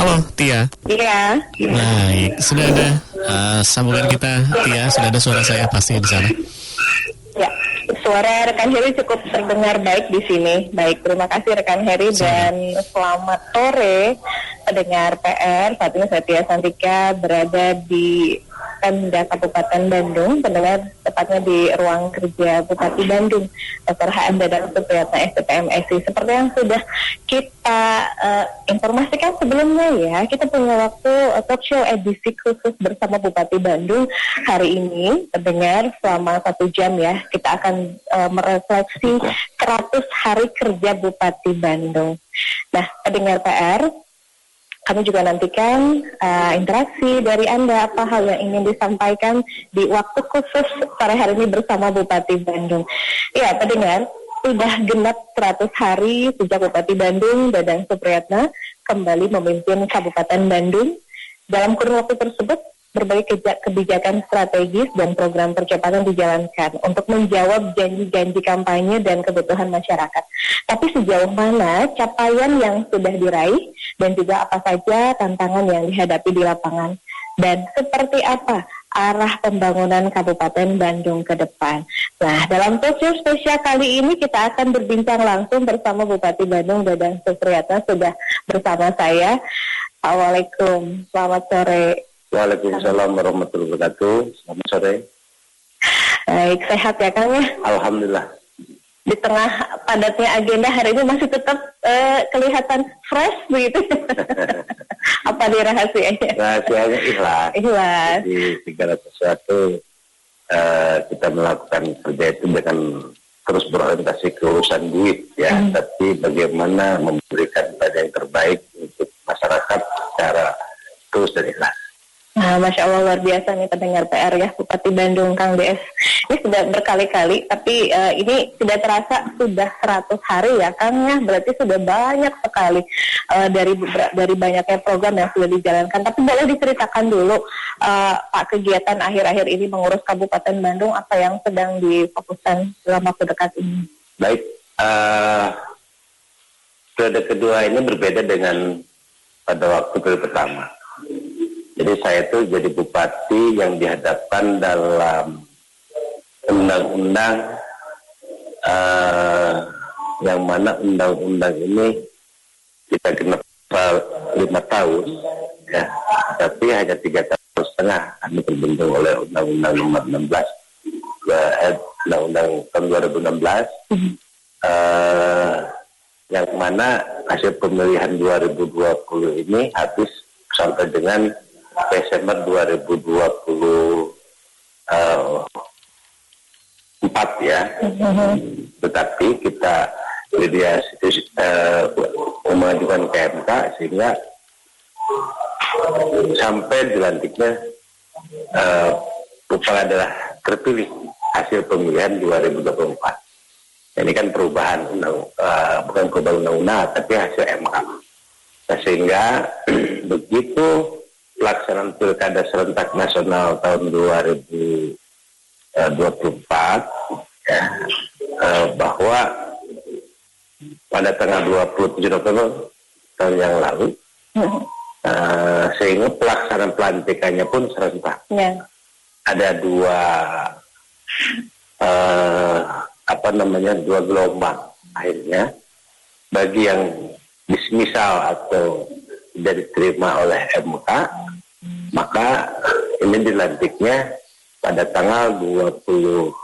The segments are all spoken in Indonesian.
Halo Tia. Iya. Baik, sudah ada sambungan kita Tia, sudah ada suara saya pasti di sana. Ya, suara rekan Heri cukup terdengar baik di sini. Baik, terima kasih rekan Heri dan selamat sore pendengar PR. Saat ini saya Tia Santika berada di Pemda Kabupaten Bandung, pendengar tepatnya di ruang kerja Bupati Bandung, Dr. H.M. Dadang Supriyatna STPM SI. Seperti yang sudah kita informasikan sebelumnya ya, kita punya waktu talk show edisi khusus bersama Bupati Bandung hari ini. Pendengar selama 1 jam ya, kita akan merefleksi 100 hari kerja Bupati Bandung. Nah, pendengar PR, kami juga nantikan interaksi dari Anda, apa hal yang ingin disampaikan di waktu khusus sore hari ini bersama Bupati Bandung. Ya, pendengar, sudah genap 100 hari sejak Bupati Bandung, Dadang Supriyatna, kembali memimpin Kabupaten Bandung. Dalam kurun waktu tersebut, berbagai kebijakan strategis dan program percepatan dijalankan untuk menjawab janji-janji kampanye dan kebutuhan masyarakat. Tapi sejauh mana capaian yang sudah diraih dan juga apa saja tantangan yang dihadapi di lapangan, dan seperti apa arah pembangunan Kabupaten Bandung ke depan. Nah, dalam talkshow spesial kali ini kita akan berbincang langsung bersama Bupati Bandung Dadang Supriyatna. Sudah bersama saya. Assalamualaikum, selamat sore. Waalaikumsalam warahmatullahi wabarakatuh. Selamat sore. Baik, sehat ya Kang ya? Alhamdulillah. Di tengah padatnya agenda hari ini masih tetap kelihatan fresh begitu. Apa di rahasianya? Rahasianya ikhlas. Ikhlas. Jadi segala sesuatu kita melakukan kerja itu dengan terus berorientasi ke urusan duit ya, tapi bagaimana memberikan pada yang terbaik untuk masyarakat secara terus dan ikhlas. Nah, Masya Allah luar biasa nih pendengar PR ya, Bupati Bandung Kang DS. Ini sudah berkali-kali, tapi ini tidak terasa sudah 100 hari ya Kang ya, berarti sudah banyak sekali dari banyaknya program yang sudah dijalankan. Tapi boleh diceritakan dulu Pak, kegiatan akhir-akhir ini mengurus Kabupaten Bandung, apa yang sedang difokuskan dalam waktu dekat ini? Baik, periode kedua ini berbeda dengan pada waktu periode pertama. Jadi saya itu jadi bupati yang dihadapkan dalam undang-undang yang mana undang-undang ini kita genap 5 tahun ya, tapi hanya 3 tahun setengah kami terbentuk oleh undang-undang nomor 16 undang-undang tahun 2016 yang mana hasil pemilihan 2020 ini habis sampai dengan Desember 2024 ya. Tetapi kita mengajukan ke MK sehingga sampai dilantiknya Bupati adalah terpilih hasil pemilihan 2024. Ini kan perubahan bukan perubahan undang-undang tapi hasil MK. Nah, sehingga begitu pelaksanaan pilkada serentak nasional tahun 2024 ya, bahwa pada tanggal 27 November tahun yang lalu sehingga pelaksanaan pelantikannya pun serentak. Ada dua gelombang akhirnya bagi yang dismisal atau tidak diterima oleh MK, maka ini dilantiknya pada tanggal 20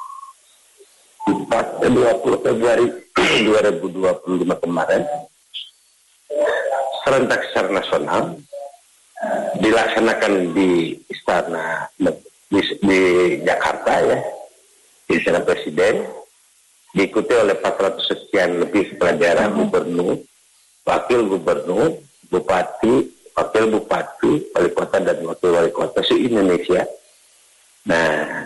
Februari 2025 kemarin serentak secara nasional dilaksanakan di istana di Jakarta ya, di Istana Presiden, diikuti oleh 400 sekian lebih kepala daerah, gubernur, wakil gubernur, bupati, wakil bupati, wali kota dan wakil wali kota se-Indonesia. Nah,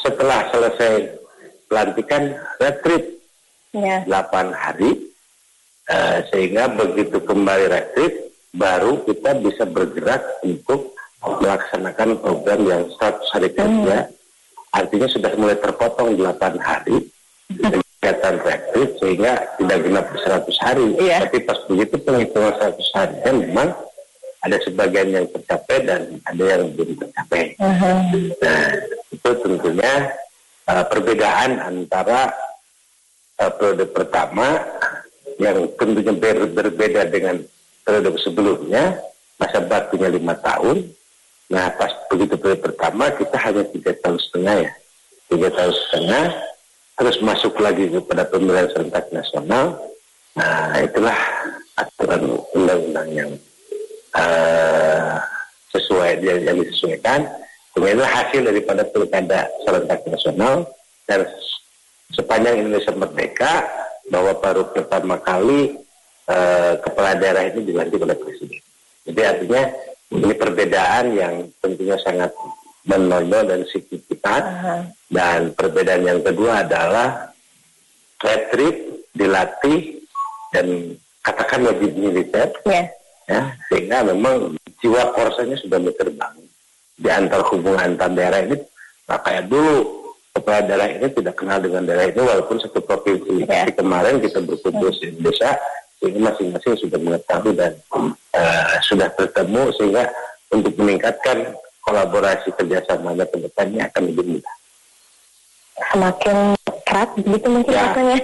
setelah selesai pelantikan retreat 8 hari, sehingga begitu kembali retreat baru kita bisa bergerak untuk melaksanakan program yang 100 hari kerja. Artinya sudah mulai terpotong 8 hari kegiatan rekrut sehingga tidak genap 100 hari. Tapi pas begitu penghitungan 100 hari kan memang ada sebagian yang tercapai dan ada yang belum tercapai. Nah, itu tentunya perbedaan antara periode pertama yang tentunya berbeda dengan periode sebelumnya, masa baktinya 5 tahun. Nah, pas begitu periode pertama kita hanya 3,5 tahun ya, 3,5 tahun, terus masuk lagi kepada pemilihan serentak nasional. Nah, itulah aturan undang-undang yang sesuai yang disesuaikan. Kemudian hasil daripada pilkada serentak nasional, dan sepanjang Indonesia merdeka bahwa baru pertama kali kepala daerah ini dilantik oleh presiden. Jadi artinya ini perbedaan yang tentunya sangat menonjol dan signifikan. Dan perbedaan yang kedua adalah retreat dilatih dan katakan wajib militer. Ya, sehingga memang jiwa korsanya sudah terbangun di antar hubungan antar daerah ini. Nah, kayak dulu kepala daerah ini tidak kenal dengan daerah ini walaupun satu provinsi. Tapi kemarin kita berkumpul di Indonesia sehingga masing-masing sudah mengetahui dan sudah bertemu, sehingga untuk meningkatkan kolaborasi kerjasamanya ke depannya akan lebih mudah. Semakin erat begitu mungkin rasanya.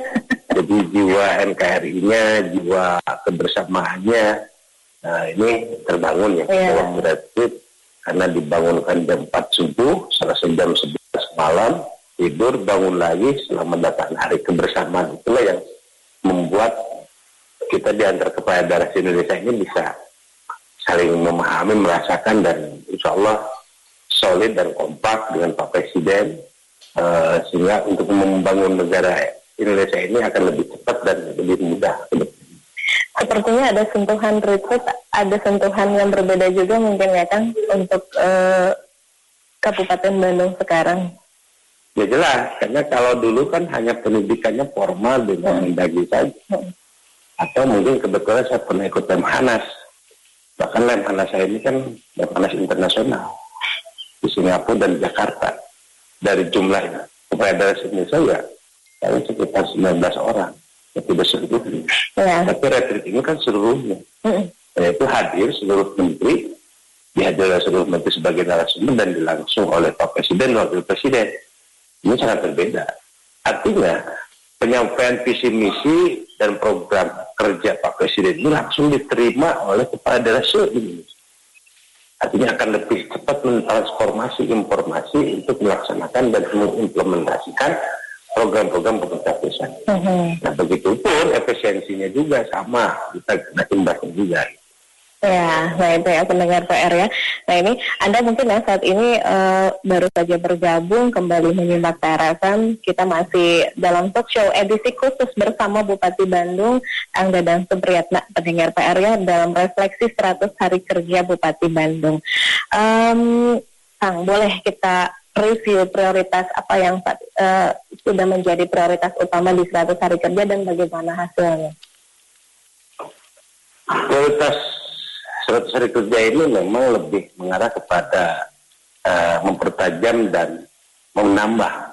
Jadi jiwa NKRI-nya, jiwa kebersamaannya, ini terbangun ya. Waktu retreat karena dibangunkan jam 4 subuh, selesai jam 11 malam, tidur, bangun lagi selama 8 hari kebersamaan. Itulah yang membuat kita di antara kepala daerah Indonesia ini bisa saling memahami, merasakan, dan insya Allah solid dan kompak dengan Pak Presiden, sehingga untuk membangun negara Indonesia ini akan lebih cepat dan lebih mudah. Sepertinya ada sentuhan retreat, ada sentuhan yang berbeda juga mungkin ya kan untuk Kabupaten Bandung sekarang. Ya jelas, karena kalau dulu kan hanya pendidikannya formal dengan Mendagri saja. Atau mungkin kebetulan saya pernah ikut Lemhanas. Bahkan Lemhanas saya ini kan Lemhanas internasional di Singapura dan Jakarta. Dari jumlah kepala daerah Indonesia ya, saya sekitar 19 orang. Tidak seluruhnya. Tapi retreat ini kan seluruhnya. Yaitu hadir seluruh menteri, dihadir oleh seluruh menteri sebagai narasumber dan dilangsung oleh Pak Presiden, Wakil Presiden. Ini sangat berbeda. Artinya penyampaian visi misi dan program kerja Pak Presiden ini langsung diterima oleh kepala daerah se-Indonesia. Artinya akan lebih cepat mentransformasi informasi untuk melaksanakan dan mengimplementasikan program-program pemerintah pusat. Nah, begitupun efisiensinya juga sama, kita kena imbasnya juga. Ya, nah itu ya pendengar PR ya. Nah ini Anda mungkin ya saat ini baru saja bergabung kembali menyimak TRFM. Kita masih dalam talk show edisi khusus bersama Bupati Bandung, Kang Dadang Supriyatna, pendengar PR ya, dalam refleksi 100 hari kerja Bupati Bandung. Kang, boleh kita review prioritas apa yang sudah menjadi prioritas utama di 100 hari kerja dan bagaimana hasilnya? Prioritas 100 hari kerja ini memang lebih mengarah kepada mempertajam dan menambah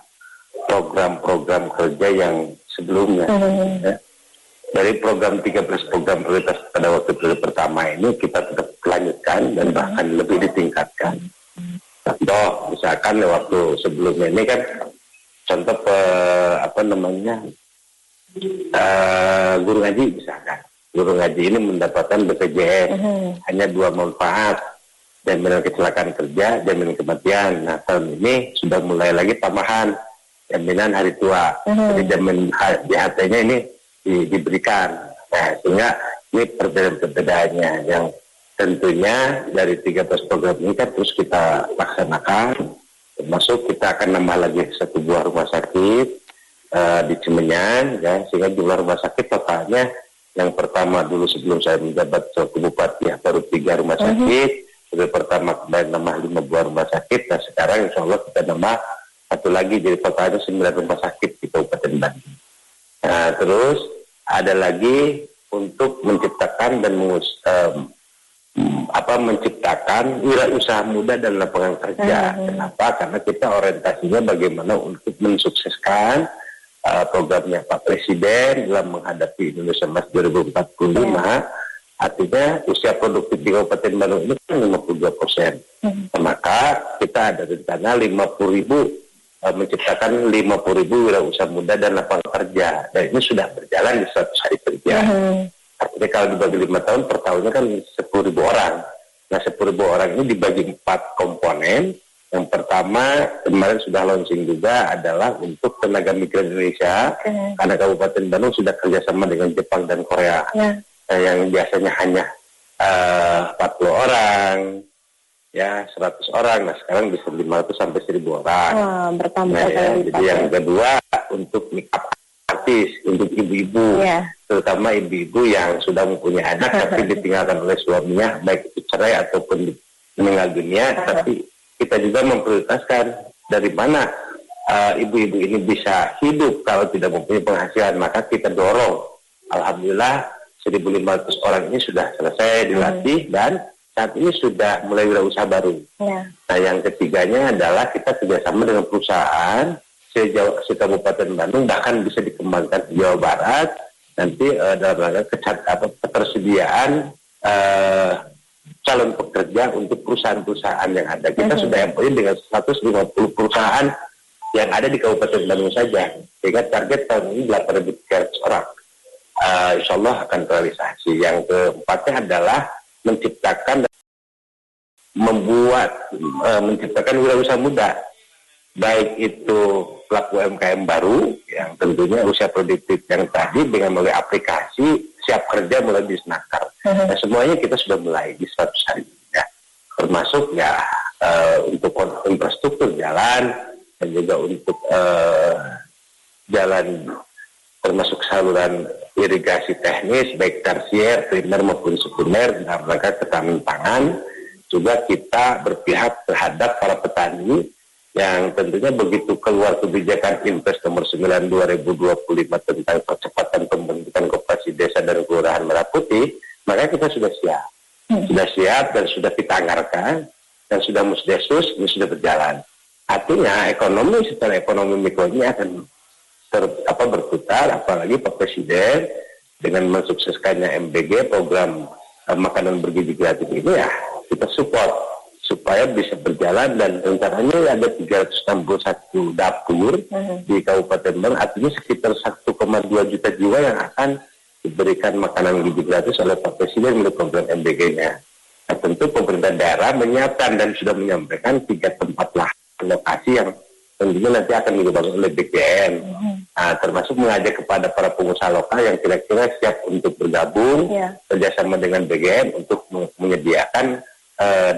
program-program kerja yang sebelumnya. Ya. Dari program 13 program prioritas pada waktu periode pertama ini kita tetap lanjutkan dan bahkan lebih ditingkatkan. Contoh misalkan waktu sebelumnya ini kan contoh guru ngaji misalkan. Guru ngaji ini mendapatkan BPJS hanya 2 manfaat, jaminan kecelakaan kerja, jaminan kematian. Nah tahun ini sudah mulai lagi tambahan jaminan hari tua, jadi jaminan JHT-nya ini diberikan. Nah sehingga ini perbedaan-perbedaannya yang tentunya dari 13 program ini kan terus kita laksanakan, termasuk kita akan nambah lagi 1 buah rumah sakit di Cimenyan, ya, sehingga jumlah rumah sakit totalnya yang pertama dulu sebelum saya menjabat sebagai bupati ya, baru 3 rumah sakit. Jadi pertama kemarin nambah 5 buah rumah sakit. Nah sekarang insya Allah kita nambah 1 lagi, jadi totalnya 9 rumah sakit di Kabupaten Bandung. Nah terus ada lagi untuk menciptakan dan menciptakan wirausaha muda dan lapangan kerja. Kenapa? Karena kita orientasinya bagaimana untuk mensukseskan programnya Pak Presiden dalam menghadapi Indonesia Emas 2045, artinya usia produktif di Kabupaten Bandung ini kan 52%. Maka kita ada rencana 50.000 menciptakan 50.000 wirausaha muda dan lapangan kerja. Dan ini sudah berjalan di 100 hari kerja. Artinya kalau dibagi 5 tahun, per tahunnya kan 10.000 orang. Nah, 10.000 orang ini dibagi 4 komponen. Yang pertama, kemarin sudah launching juga adalah untuk tenaga migran Indonesia, karena Kabupaten Bandung sudah kerjasama dengan Jepang dan Korea, yang biasanya hanya 40 orang, ya 100 orang, nah sekarang bisa 500 sampai 1.000 orang. Bertambah Nah, ya, jadi yang kedua untuk make up artis, untuk ibu-ibu, terutama ibu-ibu yang sudah mempunyai anak tapi ditinggalkan oleh suaminya, baik itu cerai ataupun meninggal dunia, tapi kita juga memprioritaskan dari mana ibu-ibu ini bisa hidup kalau tidak mempunyai penghasilan, maka kita dorong. Alhamdulillah 1.500 orang ini sudah selesai dilatih dan saat ini sudah mulai wirausaha baru. Nah, yang ketiganya adalah kita kerjasama dengan perusahaan se-Kabupaten Bandung, bahkan bisa dikembangkan di Jawa Barat nanti dalam rangka ketersediaan calon pekerja untuk perusahaan-perusahaan yang ada. Kita sudah MOU dengan 150 perusahaan yang ada di Kabupaten Bandung saja. Sehingga target tahun ini 8.300 orang. Insya Allah akan terrealisasi. Yang keempatnya adalah menciptakan wirausaha muda. Baik itu pelaku UMKM baru, yang tentunya usia produktif yang tadi dengan melalui aplikasi siap kerja mulai bisnis nakal. Nah, semuanya kita sudah mulai di 100 hari. Ya. Termasuk ya untuk infrastruktur jalan dan juga untuk jalan termasuk saluran irigasi teknis baik tersier, primer maupun sekunder dalam rangka ketahanan pangan. Juga kita berpihak terhadap para petani yang tentunya begitu keluar kebijakan Impres nomor 9 2025 tentang percepatan pembentukan koperasi desa dan kelurahan Merah Putih, maka kita sudah siap. Sudah siap dan sudah kita anggarkan dan sudah musdesus, ini sudah berjalan. Artinya secara ekonomi mikro ini akan berputar, apalagi Pak Presiden dengan mensukseskannya MBG, program makanan bergizi gratis ini, ya kita support supaya bisa berjalan, dan rencananya ada 361 dapur di Kabupaten Bandung, artinya sekitar 1,2 juta jiwa yang akan diberikan makanan gizi gratis oleh Pak Presiden melalui program MBG-nya. Nah, tentu pemerintah daerah menyiapkan dan sudah menyampaikan 3 tempat lokasi yang tentunya nanti akan dibangun oleh BKN. Nah, termasuk mengajak kepada para pengusaha lokal yang kira-kira siap untuk bergabung kerjasama dengan BKN untuk menyediakan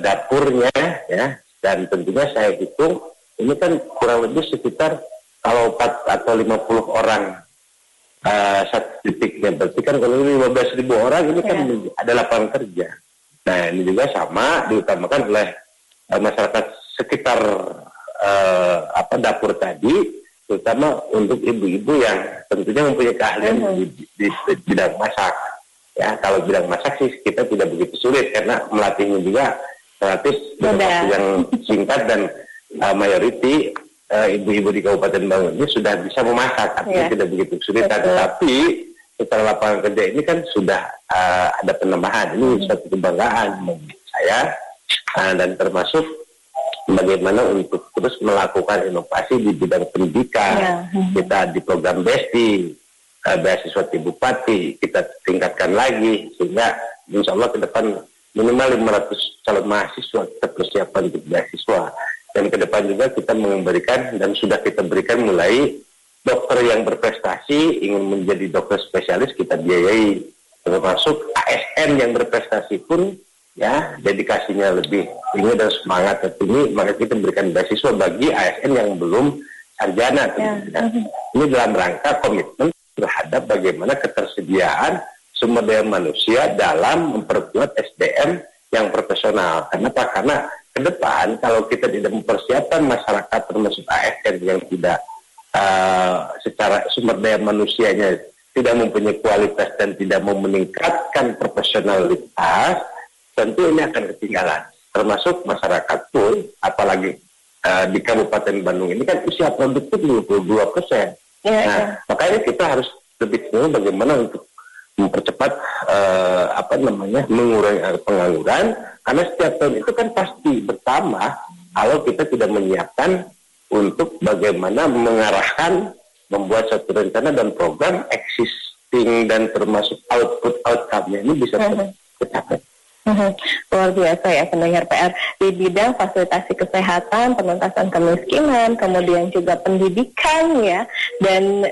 dapurnya, ya, dan tentunya saya hitung ini kan kurang lebih sekitar kalau 4 atau 50 orang satu titiknya, berarti kan kalau 15.000 orang ini kan ada lapangan kerja. Nah, ini juga sama diutamakan oleh masyarakat sekitar dapur tadi, terutama untuk ibu-ibu yang tentunya mempunyai keahlian di bidang masak. Ya, kalau bidang masak sih kita tidak begitu sulit karena melatihnya juga relatif dalam waktu yang singkat, dan mayoriti ibu-ibu di Kabupaten Bandung ini sudah bisa memasak, artinya tidak begitu sulit. Tetapi setelah lapangan kerja ini kan sudah ada penambahan. Ini suatu kebanggaan bagi saya, dan termasuk bagaimana untuk terus melakukan inovasi di bidang pendidikan. Kita di program BESTI, beasiswa Bupati kita tingkatkan lagi, sehingga insya Allah ke depan minimal 500 calon mahasiswa kita persiapkan untuk beasiswa. Dan ke depan juga kita memberikan dan sudah kita berikan mulai dokter yang berprestasi ingin menjadi dokter spesialis kita biayai, termasuk ASN yang berprestasi pun ya dedikasinya lebih tinggi dan semangatnya tinggi, maka kita berikan beasiswa bagi ASN yang belum sarjana. Ini dalam rangka komitmen terhadap bagaimana ketersediaan sumber daya manusia dalam memperkuat SDM yang profesional. Kenapa? Karena ke depan kalau kita tidak mempersiapkan masyarakat termasuk ASN yang tidak secara sumber daya manusianya tidak mempunyai kualitas dan tidak mau meningkatkan profesionalitas, tentu ini akan ketinggalan. Termasuk masyarakat pun, apalagi di Kabupaten Bandung ini kan usia produktif 22%. Ya, Nah, ya. makanya kita harus lebih tahu bagaimana untuk mempercepat mengurangi pengangguran, karena setiap tahun itu kan pasti bertambah kalau kita tidak menyiapkan untuk bagaimana mengarahkan, membuat satu rencana dan program existing dan termasuk outcome-nya ini bisa tercapai. Luar biasa ya pendengar PR di bidang fasilitasi kesehatan, penuntasan kemiskinan, kemudian juga pendidikan ya, dan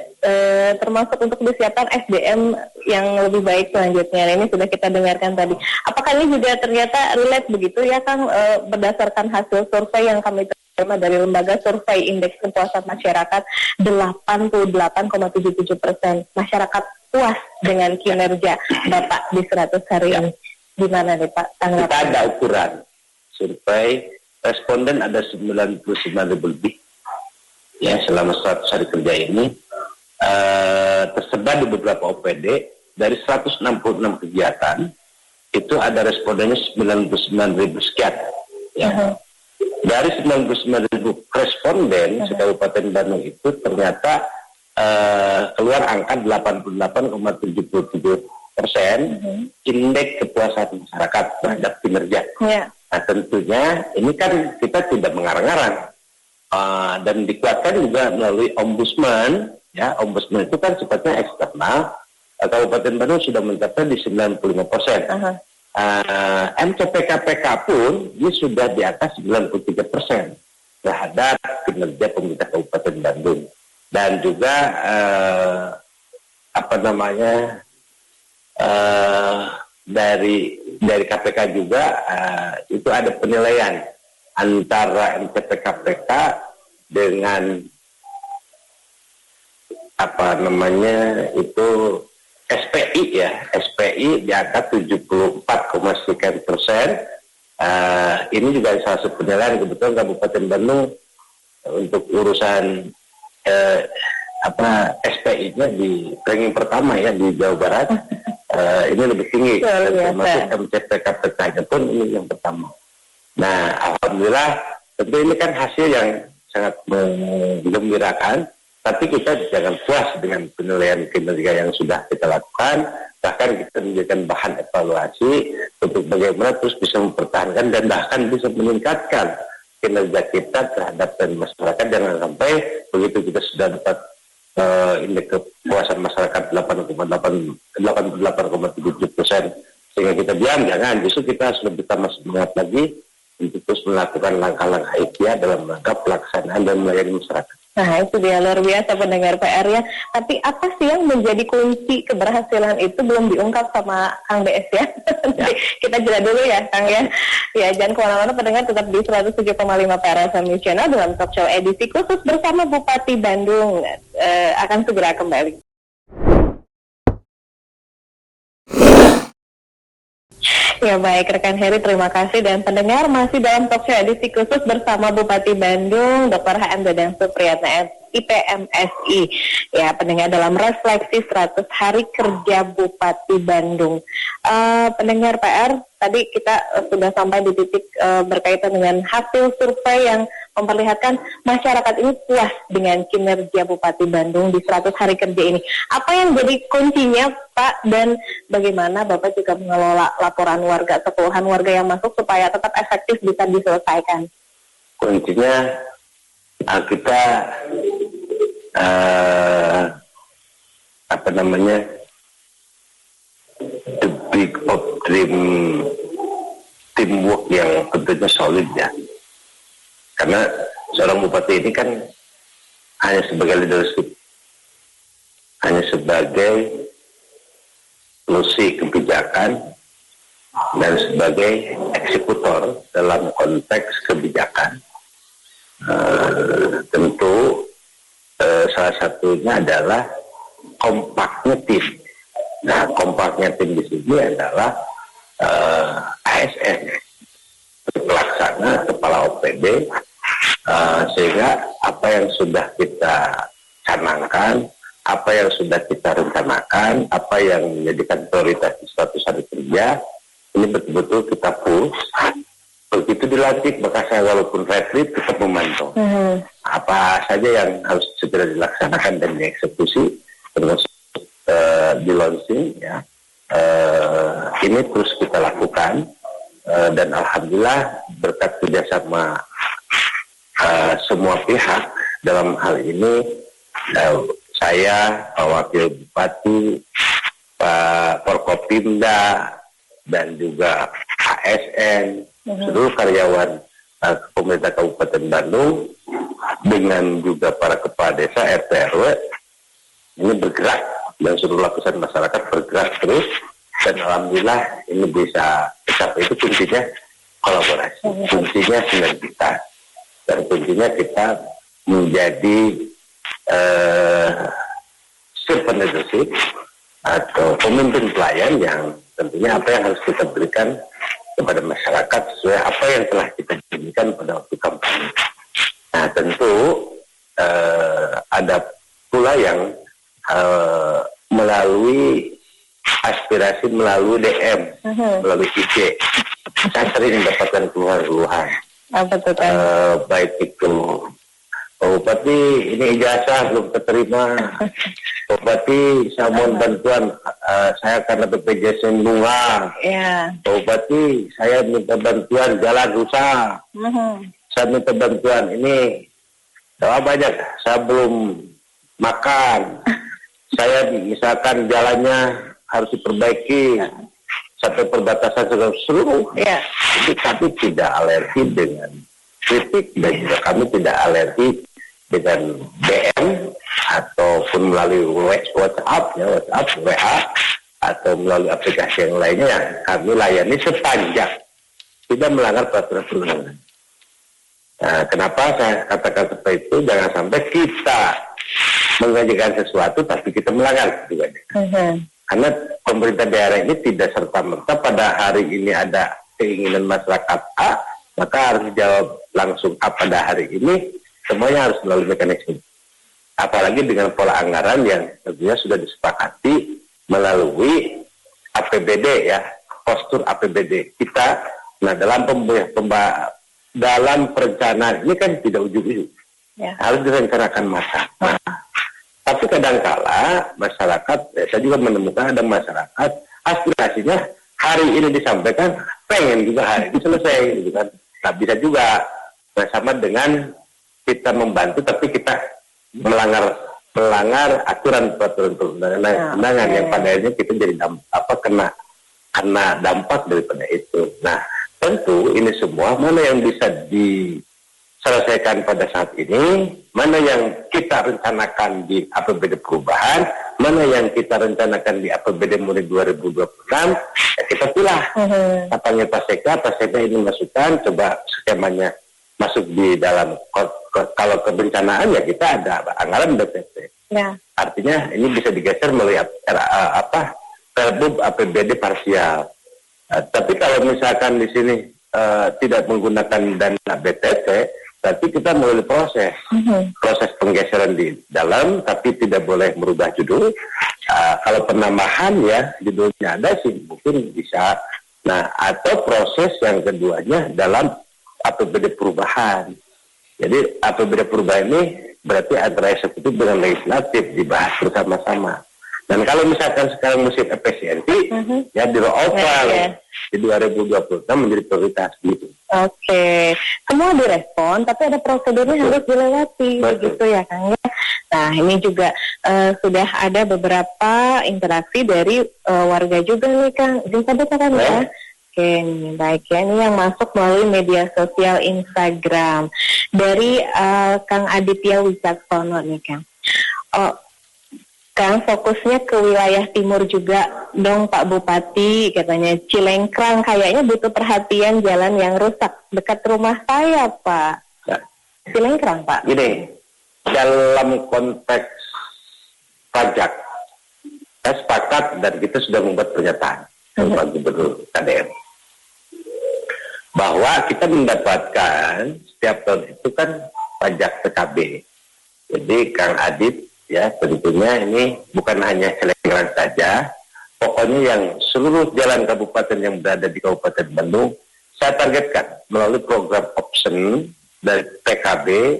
termasuk untuk disiapkan SDM yang lebih baik selanjutnya. Ini sudah kita dengarkan tadi. Apakah ini juga ternyata relate begitu ya Kang, berdasarkan hasil survei yang kami terima dari lembaga survei indeks kepuasan masyarakat, 88,77% masyarakat puas dengan kinerja Bapak di 100 hari ini. Gimana nih Pak tanggapan? Kita ada ukuran survei responden, ada 99.000 lebih ya selama 100 hari kerja ini, tersebar di beberapa OPD. Dari 166 kegiatan itu ada respondennya 99.000 sekian ya. Dari 99.000 responden se-Kabupaten Bandung itu ternyata keluar angka 88,77% indeks kepuasan masyarakat terhadap kinerja. Nah tentunya ini kan kita tidak mengarang-arang, dan dikuatkan juga melalui ombudsman. Ya, ombudsman itu kan sifatnya eksternal. Kabupaten Bandung sudah mencapai di 95%. MCPKPK pun ini sudah di atas 93% terhadap kinerja pemerintah Kabupaten Bandung. Dan juga dari KPK juga itu ada penilaian antara MCPKPK dengan itu SPI ya, SPI di angka 74,sekian%. Ini juga salah satu penilaian. Kebetulan Kabupaten Bandung untuk urusan SPI-nya di ranking pertama ya di Jawa Barat. Ini lebih tinggi, termasuk MCPKPK-nya pun ini yang pertama. Nah, alhamdulillah tentu ini kan hasil yang sangat menggembirakan, tapi kita jangan puas dengan penilaian kinerja yang sudah kita lakukan, bahkan kita menjadikan bahan evaluasi untuk bagaimana terus bisa mempertahankan dan bahkan bisa meningkatkan kinerja kita terhadap masyarakat. Jangan sampai begitu kita sudah dapat indeks kepuasan masyarakat 88,77% sehingga kita diam. Jangan, justru kita harus lebih tambah semangat lagi untuk terus melakukan langkah-langkah ikhtiar dalam rangka pelaksanaan dan melayani masyarakat. Nah itu dia, luar biasa pendengar PR ya. Tapi apa sih yang menjadi kunci keberhasilan itu belum diungkap sama Kang BS ya. Kita jeda dulu ya Kang ya. Ya jangan kemana-mana pendengar, tetap di 107,5 PR FM Channel dalam talk show edisi khusus bersama Bupati Bandung. Akan segera kembali. Ya baik rekan Heri, terima kasih, dan pendengar masih dalam talk show edisi khusus bersama Bupati Bandung Dr. HM Dadang Supriyatna IPMSI. Ya pendengar, dalam refleksi 100 hari kerja Bupati Bandung. Pendengar PR, tadi kita sudah sampai di titik berkaitan dengan hasil survei yang memperlihatkan masyarakat ini puas dengan kinerja Bupati Bandung di 100 hari kerja ini. Apa yang jadi kuncinya Pak, dan bagaimana Bapak juga mengelola laporan warga, keluhan warga yang masuk supaya tetap efektif bisa diselesaikan? Kuncinya kita the big of teamwork yang tentunya solid ya. Karena seorang bupati ini kan hanya sebagai leadership, hanya sebagai solusi kebijakan dan sebagai eksekutor dalam konteks kebijakan. Tentu salah satunya adalah kompaknya tim. Nah, kompaknya tim di sini adalah ASN, pelaksana, kepala OPD, sehingga apa yang sudah kita canangkan, apa yang sudah kita rencanakan, apa yang menjadikan prioritas di 100 hari kerja, ini betul-betul kita push begitu dilantik maka saya walaupun retreat tetap memantau apa saja yang harus segera dilaksanakan dan dieksekusi, termasuk di launching ya. Ini terus kita lakukan dan alhamdulillah berkat kerjasama semua pihak dalam hal ini, saya, Pak Wakil Bupati, Pak Forkopimda, dan juga ASN, seluruh karyawan pemerintah Kabupaten Bandung, dengan juga para kepala desa, RT RW, ini bergerak, dan seluruh lapisan masyarakat bergerak terus, dan alhamdulillah ini bisa tercapai. Itu kuncinya kolaborasi, kuncinya sinergitas, dan kuncinya kita menjadi servant leadership atau pemimpin pelayan yang tentunya apa yang harus kita berikan kepada masyarakat sesuai apa yang telah kita janjikan pada waktu kampanye. Nah tentu ada pula yang melalui aspirasi, melalui DM, melalui IG. Saya sering mendapatkan keluhan-keluhan. Baik itu, Pak Bupati ini ijazah belum keterima. Pak Bupati saya mohon bantuan, saya karena BPJS bunga. Pak Bupati saya minta bantuan jalan rusak. Saya minta bantuan ini. Doa banyak, saya belum makan. Saya misalkan jalannya harus diperbaiki sampai perbatasan seluruh. Tapi tidak alergi dengan kritik dan juga kami tidak alergi dengan DM ataupun melalui WhatsApp, WA atau melalui aplikasi yang lainnya yang kami layani sepanjang tidak melanggar peraturan perundangan. Nah, kenapa saya katakan seperti itu? Jangan sampai kita mengajukan sesuatu tapi kita melanggar juga. Karena pemerintah daerah ini tidak serta-merta pada hari ini ada keinginan masyarakat A, maka harus dijawab langsung A pada hari ini, semuanya harus melalui mekanisme. Apalagi dengan pola anggaran yang tentunya sudah disepakati melalui APBD ya, postur APBD kita. Nah dalam perencanaan ini kan tidak ujug-ujug, harus direncanakan masa. Nah, tapi kadangkala masyarakat, saya juga menemukan ada masyarakat aspirasinya hari ini disampaikan, pengen juga hari ini selesai, gitu kan. Nah, bisa juga sama dengan kita membantu, tapi kita melanggar aturan peraturan perundangan yang pada akhirnya kita jadi kena dampak daripada itu. Nah, tentu ini semua mana yang bisa diselesaikan pada saat ini, mana yang kita rencanakan di APBD perubahan, mana yang kita rencanakan di APBD mulai 2026, ya kita pilih. Katanya Pak Sekda ini masukan, coba skemanya masuk di dalam, kalau kebencanaan ya kita ada anggaran BPT. Artinya ini bisa digeser melalui Perbub APBD parsial. Tapi kalau misalkan di sini tidak menggunakan dana BTT, berarti kita melalui proses penggeseran di dalam, tapi tidak boleh merubah judul. Kalau penambahan ya judulnya ada sih mungkin bisa. Nah, atau proses yang keduanya dalam APBD perubahan. Jadi APBD perubahan ini berarti antara eksekutif dengan legislatif dibahas bersama-sama. Dan kalau misalkan sekarang musim efisiensi, ya di roll-over di 2026 menjadi prioritas gitu. Oke, semua direspon, tapi ada prosedurnya harus dilewati, begitu ya Kang ya. Nah, ini juga sudah ada beberapa interaksi dari warga juga nih Kang. Izin sampaikan ya. Oke, nih, baik ya. Ini yang masuk melalui media sosial Instagram dari Kang Aditya Wicaksono nih Kang. Kang, fokusnya ke wilayah timur juga dong Pak Bupati, katanya Cilengkrang kayaknya butuh perhatian, jalan yang rusak dekat rumah saya Pak. Cilengkrang Pak. Gini, dalam konteks pajak, saya sepakat dan kita sudah membuat pernyataan Pak Gubernur KDM bahwa kita mendapatkan setiap tahun itu kan pajak PKB. Jadi Kang Adit, ya tentunya ini bukan hanya Cilengkrang saja, pokoknya yang seluruh jalan kabupaten yang berada di Kabupaten Bandung saya targetkan melalui program option dari PKB,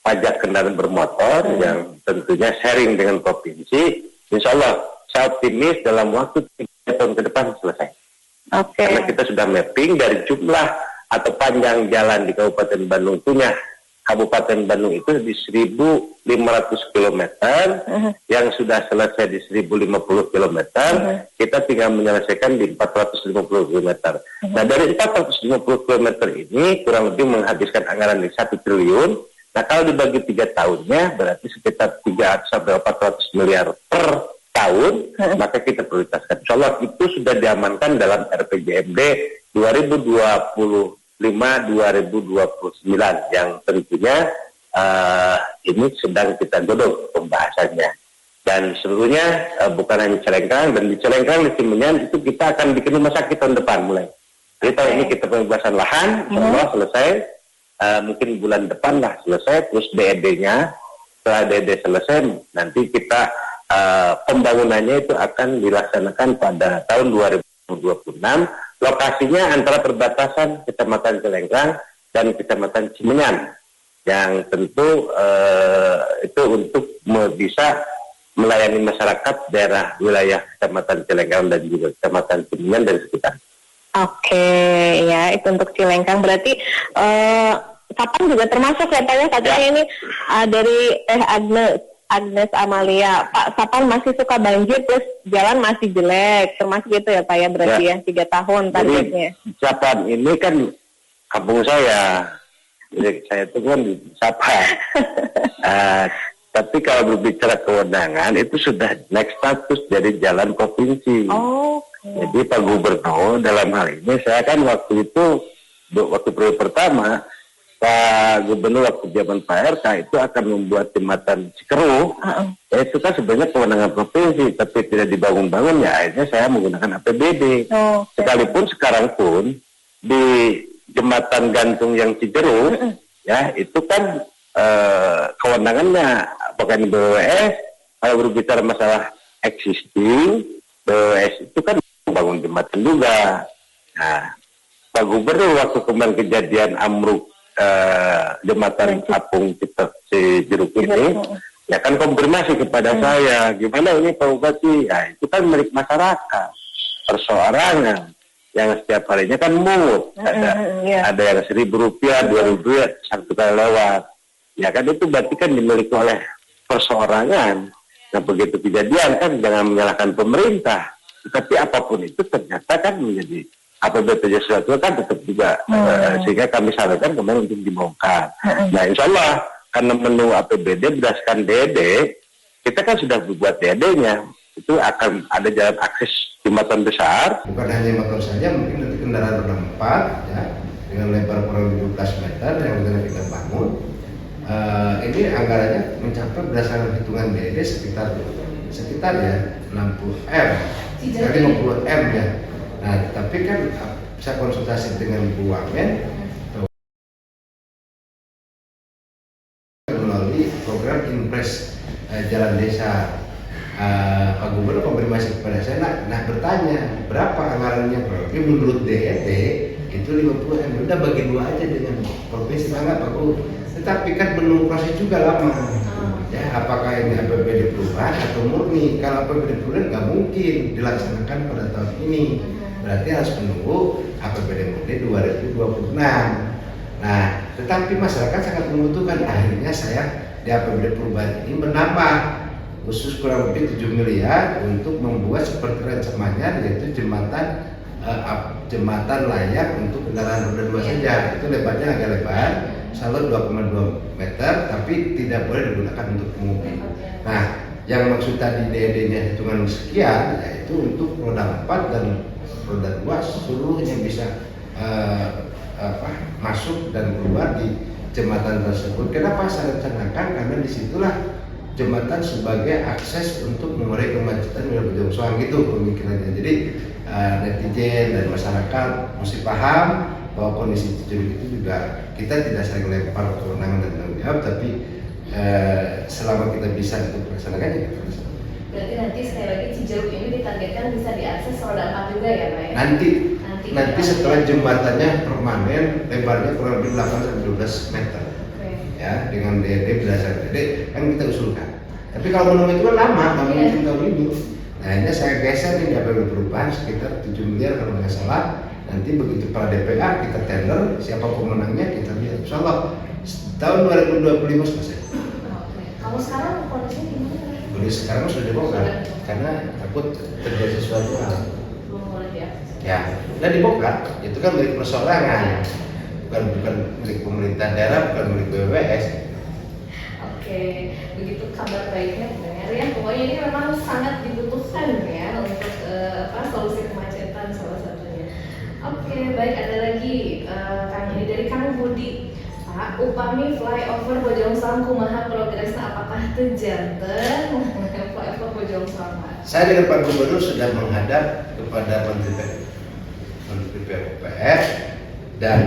pajak kendaraan bermotor yang tentunya sharing dengan provinsi, insya Allah saya optimis dalam waktu 3 tahun ke depan selesai. Karena kita sudah mapping dari jumlah atau panjang jalan di Kabupaten Bandung punya. Kabupaten Bandung itu di 1.500 km, yang sudah selesai di 1.050 km, kita tinggal menyelesaikan di 450 km. Nah dari 450 km ini kurang lebih menghabiskan anggaran di 1 triliun. Nah kalau dibagi 3 tahunnya berarti sekitar 300 sampai 400 miliar per tahun, maka kita prioritaskan. Insya Allah itu sudah diamankan dalam RPJMD 2025-2029 yang tentunya ini sedang kita godok pembahasannya. Dan seluruhnya bukan hanya Celengkang, dan di Celengkang di Cimenyan itu kita akan bikin rumah sakit tahun depan mulai. Jadi tahun ini kita pembebasan lahan, insya Allah selesai, mungkin bulan depan lah selesai, terus DED-nya, setelah DED selesai nanti kita pembangunannya itu akan dilaksanakan pada tahun 2026. Lokasinya antara perbatasan Kecamatan Celengkang dan Kecamatan Cimenyan, yang tentu itu untuk bisa melayani masyarakat daerah wilayah Kecamatan Celengkang dan juga Kecamatan Cimenyan dan sekitar. Oke, ya itu untuk Cilengkang. Berarti Sapang juga termasuk ya Pak ya, katanya ini dari Agnes Amalia, Pak Sapang masih suka banjir plus jalan masih jelek, termasuk itu ya Pak ya, berarti ya 3 tahun targetnya. Jadi Sapang ini kan kampung saya, jadi saya itu kan di Sapang. Tapi kalau berbicara kewenangan itu sudah naik status dari jalan provinsi. Jadi Pak Gubernur dalam hal ini, saya kan waktu periode pertama Pak Gubernur waktu zaman Pak RK itu akan membuat jembatan Cikeruh. Itu kan sebenarnya kewenangan provinsi, tapi tidak dibangun-bangun, ya akhirnya saya menggunakan APBD. Sekalipun sekarang pun di jembatan gantung yang Cijeruk, ya itu kan kewenangannya bukan di BWS. Kalau berbicara masalah existing, BWS itu kan membangun jembatan juga. Nah, Pak Gubernur waktu kemarin kejadian ambruk jembatan Apung Cijeruk ini, ya kan konfirmasi kepada saya, gimana ini Pak Bupati? Ya itu kan milik masyarakat, perseorangan yang setiap harinya kan mood, ada yang Rp1.000, Rp2.000 satu kali lewat, ya kan itu berarti kan dimiliki oleh perseorangan. Nah begitu kejadian kan jangan menyalahkan pemerintah, tapi apapun itu ternyata kan menjadi APBD sesuatu kan tetap juga, sehingga kami sarankan kemarin untuk dibongkar. Nah insya Allah karena menunggu APBD berdasarkan DED, kita kan sudah membuat DED-nya, itu akan ada jalan akses jembatan besar. Bukan hanya motor saja, mungkin nanti kendaraan roda 4 ya, dengan lebar kurang 17 meter yang sudah kita bangun. Ini anggarannya mencapai berdasarkan hitungan DED sekitar ya 60 M, 50 M ya. Nah, tapi kan saya konsultasi dengan Bu Wamen melalui program Impres Jalan Desa. Pak Gubernur konfirmasi kepada saya, nah bertanya berapa anggarannya, tapi menurut DED itu 50 M, udah bagi 2 aja dengan provinsi, enggak Pak Gubernur. Tetapi kan menunggu proses juga lama. Ya, apakah ini APBD perubahan atau murni? Kalau APBD perubahan nggak mungkin dilaksanakan pada tahun ini. Berarti harus menunggu APBD murni 2026. Nah, tetapi masyarakat sangat membutuhkan. Akhirnya saya di APBD perubahan ini menambah khusus kurang lebih 7 miliar untuk membuat seperti rencananya, yaitu jembatan layak untuk kendaraan roda 2 saja. Itu lebarnya agak lebar, selalu 2,2 meter, tapi tidak boleh digunakan untuk mobil. Nah, yang maksud tadi DED-nya hitungan sekian, yaitu untuk roda 4 dan roda 2 seluruhnya bisa masuk dan keluar di jembatan tersebut. Kenapa saya rencanakan? Karena disitulah jembatan sebagai akses untuk mengurai kemacetan wilayah Bojong Soang, gitu pemikirannya. Jadi netizen dan masyarakat mesti paham bahwa kondisi Cijeruk itu juga kita tidak sering lempar kewenangan dan tanggung jawab, tapi selama kita bisa untuk melaksanakan ya kita laksanakan. Berarti nanti sekali lagi Cijeruk ini ditargetkan bisa diakses roda 4 juga ya Pak ya? Nanti nanti setelah jembatannya permanen, lebarnya kurang lebih 8 sampai 12 meter. Ya, dengan DD berdasarkan DD kan kita usulkan. Tapi kalau menurut itu kan lama, nggak mungkin tahun ini. Nah ini saya geser nih ada perubahan sekitar 7 miliar kalau nggak salah. Nanti begitu para DPA kita tender, siapa pemenangnya kita lihat. Insyaallah tahun 2025 selesai. Kalau sekarang kondisinya gimana? Kondisi sekarang sudah dibongkar karena takut terjadi sesuatu hal. Belum boleh ya? Ya, udah dibongkar. Itu kan milik perseorangan. Bukan milik pemerintah daerah, bukan milik BPS. Oke, begitu kabar baiknya benar ya. Pokoknya ini memang sangat dibutuhkan ya untuk solusi kemacetan salah satunya. Oke, baik, ada lagi Kang ini dari Kang Budi. Pak, upami flyover Bojongsoang kumaha progresnya apakah terjanten flyover Bojongsoang? Saya dengan Pak Gubernur sudah menghadap kepada Menteri PUPR dan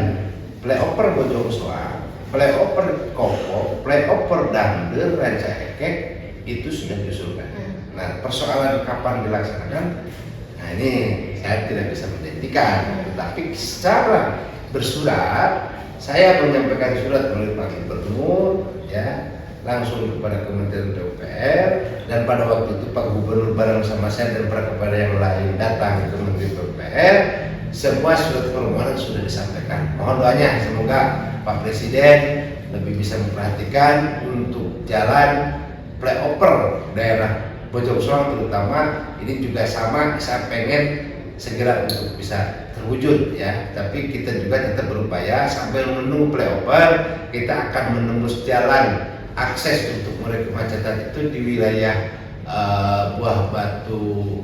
flyover Bojongsoang, flyover Kopo, flyover Dangder, Rancaekek itu sudah diusulkan. Nah, persoalan kapan dilaksanakan, nah ini saya tidak bisa menjanjikan, tetapi secara bersurat saya menyampaikan surat melalui Pak Gubernur, ya langsung kepada Kementerian PUPR, dan pada waktu itu Pak Gubernur bareng sama saya dan para kepala yang lain datang ke Kementerian PUPR. Semua surat permohonan sudah disampaikan. Mohon doanya semoga Pak Presiden lebih bisa memperhatikan untuk jalan flyover daerah Bojongsoang terutama. Ini juga sama, saya pengen segera untuk bisa terwujud ya. Tapi kita juga tetap berupaya sambil menunggu flyover, kita akan menembus jalan akses untuk mengurai kemacetan itu di wilayah Buah Batu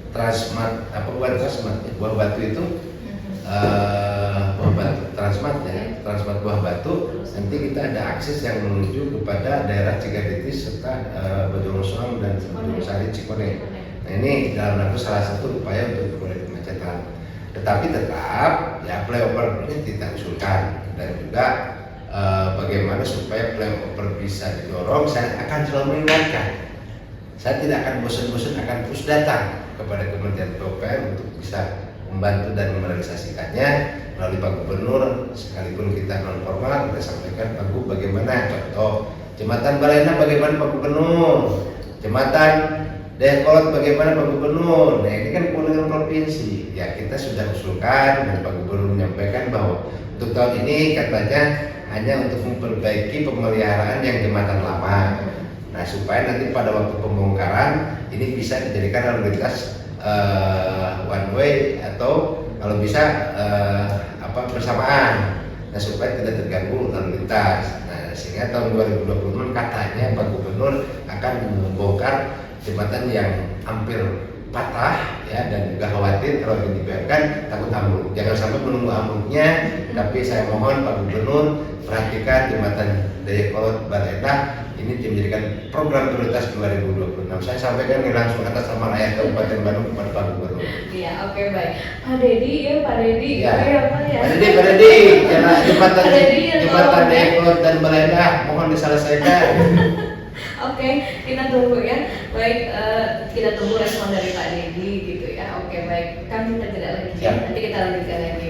Transmart, bukan Transmart, Buah Batu itu Buah Batu Transmart ya, Transmart Buah Batu. Nanti kita ada akses yang menuju kepada daerah Cigaditi serta Bojongsoang dan Sari Cikone. Nah ini dalam rangka salah satu upaya untuk mengurai kemacetan. Tetapi tetap ya flyover ini kita usulkan, dan juga bagaimana supaya flyover bisa didorong. Saya akan selalu mengingatkan, saya tidak akan bosan-bosan, akan terus datang kepada Kementerian PUPR untuk bisa membantu dan merealisasikannya melalui Pak Gubernur. Sekalipun kita non formal, kita sampaikan Pak Gub bagaimana contoh jembatan Balena bagaimana Pak Gubernur, jembatan Dayakolot bagaimana Pak Gubernur. Nah ini kan kewenangan provinsi ya, kita sudah usulkan dan Pak Gubernur menyampaikan bahwa untuk tahun ini katanya hanya untuk memperbaiki pemeliharaan yang jembatan lama. Nah supaya nanti pada waktu pembongkaran ini bisa dijadikan lalu lintas one way atau kalau bisa bersamaan. Nah supaya tidak terganggu lalu lintas. Nah sehingga tahun 2026 katanya Pak Gubernur akan membongkar jembatan yang hampir patah ya, dan juga khawatir kalau dibiarkan takut ambruk. Jangan sampai menunggu ambruknya, tapi saya mohon Pak Gubernur perhatikan jembatan Dayakolot Balena ini dijadikan program prioritas 2026. Saya sampaikan ini langsung atas nama rakyat Kabupaten Bandung kepada Pak Gubernur. Iya, oke baik. Pak Dedi ya, Pak Dedi. Ya. Apa ya? Pak Dedi, jembatan Dayakolot dan Balena mohon diselesaikan. Oke, kita tunggu ya. Baik, kita tunggu respon dari Pak Dedi gitu ya. Oke, baik. Kan kita tidak lagi. Ya. Nanti kita lanjutkan lagi.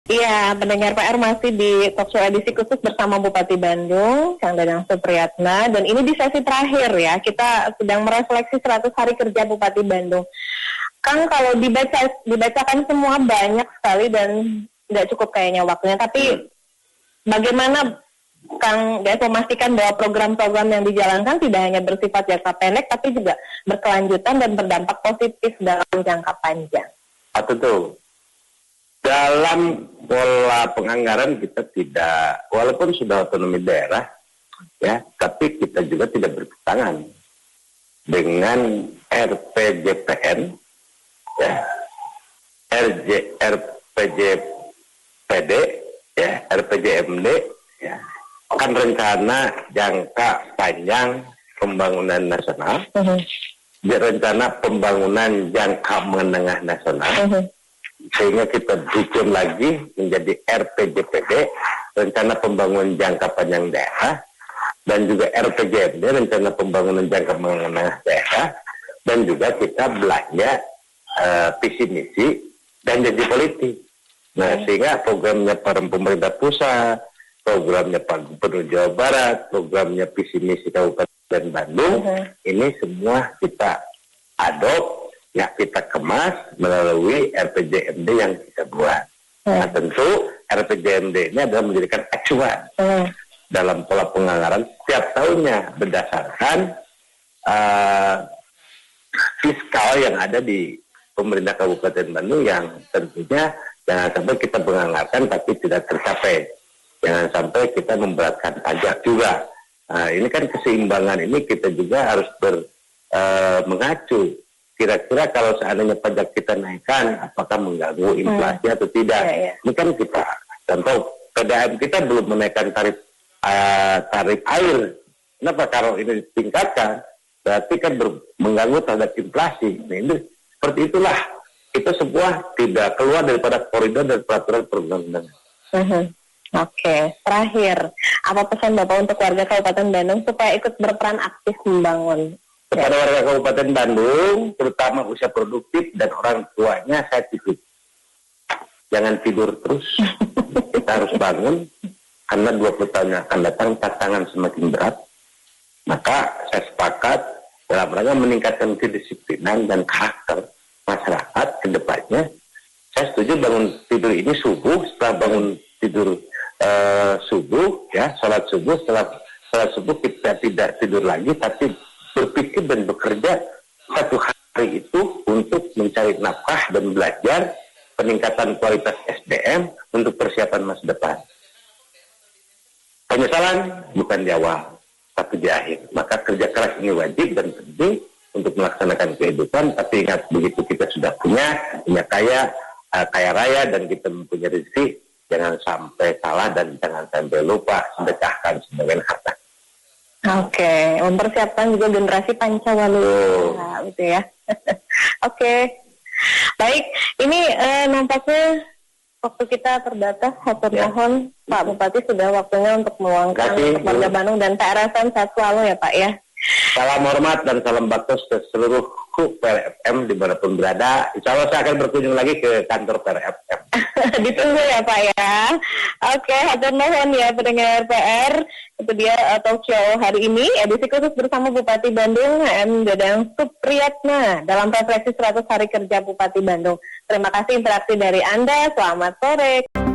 Iya, pendengar PR masih di talkshow edisi khusus bersama Bupati Bandung, Kang Danang Supriyatna, dan ini di sesi terakhir ya, kita sedang merefleksi 100 hari kerja Bupati Bandung. Kang, kalau dibacakan semua banyak sekali dan nggak cukup kayaknya waktunya, tapi bagaimana Kang Des memastikan bahwa program-program yang dijalankan tidak hanya bersifat jangka pendek, tapi juga berkelanjutan dan berdampak positif dalam jangka panjang? Tentu. Dalam pola penganggaran kita tidak, walaupun sudah otonomi daerah, ya, tapi kita juga tidak bertentangan dengan RPJPN, ya, RPJPD, ya, RPJMD, ya, kan rencana jangka panjang pembangunan nasional, rencana pembangunan jangka menengah nasional. sehingga kita bikin lagi menjadi RPJPD, rencana pembangunan jangka panjang daerah, dan juga RPJMD, rencana pembangunan jangka menengah daerah, dan juga kita belanja visi misi dan janji politik. Nah, sehingga programnya pemerintah pusat, programnya Pak Gubernur Jawa Barat, programnya visi misi Kabupaten Bandung, ini semua kita adop, ya kita kemas melalui RPJMD yang kita buat. Nah, tentu RPJMD ini adalah menjadikan acuan dalam pola penganggaran setiap tahunnya berdasarkan fiskal yang ada di pemerintah Kabupaten Bandung, yang tentunya jangan sampai kita menganggarkan tapi tidak tercapai. Jangan sampai kita memberatkan pajak juga. Nah, ini kan keseimbangan ini kita juga harus mengacu. Kira-kira kalau seandainya pajak kita naikkan, apakah mengganggu inflasi atau tidak? Ini kan kita, contoh PDAM kita belum menaikkan tarif air. Kenapa? Kalau ini ditingkatkan, berarti kan mengganggu terhadap inflasi. Nah, ini seperti itulah. Itu sebuah tidak keluar daripada koridor dan peraturan perundang-undangan. Oke, terakhir, apa pesan Bapak untuk warga Kabupaten Bandung supaya ikut berperan aktif membangun? Kepada warga Kabupaten Bandung, terutama usia produktif dan orang tuanya, saya titip. Jangan tidur terus. Kita harus bangun, karena 20 tahun yang akan datang tantangan semakin berat. Maka saya sepakat dalam rangka meningkatkan kedisiplinan dan karakter masyarakat ke depannya. Saya setuju bangun tidur ini subuh, setelah bangun tidur subuh, ya, sholat subuh, setelah sholat subuh kita tidak tidur lagi, tapi berpikir dan bekerja satu hari itu untuk mencari nafkah dan belajar peningkatan kualitas SDM untuk persiapan masa depan. Penyesalan bukan di awal, tapi di akhir. Maka kerja keras ini wajib dan penting untuk melaksanakan kehidupan. Tapi ingat, begitu kita sudah punya kaya raya dan kita mempunyai rezeki, jangan sampai salah dan jangan sampai lupa sedekahkan sebagian harta. Oke, mempersiapkan juga generasi Pancawalula, gitu ya. Oke, baik. Ini nampaknya waktu kita terbatas. Hatur nuhun, Pak Bupati, sudah waktunya untuk meluangkan untuk warga Bandung dan PRFM. Sehat selalu ya Pak ya. Salam hormat dan salam baktos ke seluruh PRFM dimanapun berada. Insya Allah saya akan berkunjung lagi ke kantor PRFM. Ditunggu ya Pak ya. Oke, hatur nuhun ya pendengar PR. Itu dia talk show hari ini, edisi khusus bersama Bupati Bandung, HM Dadang Supriyatna, dalam refleksi 100 hari kerja Bupati Bandung. Terima kasih interaksi dari Anda. Selamat sore.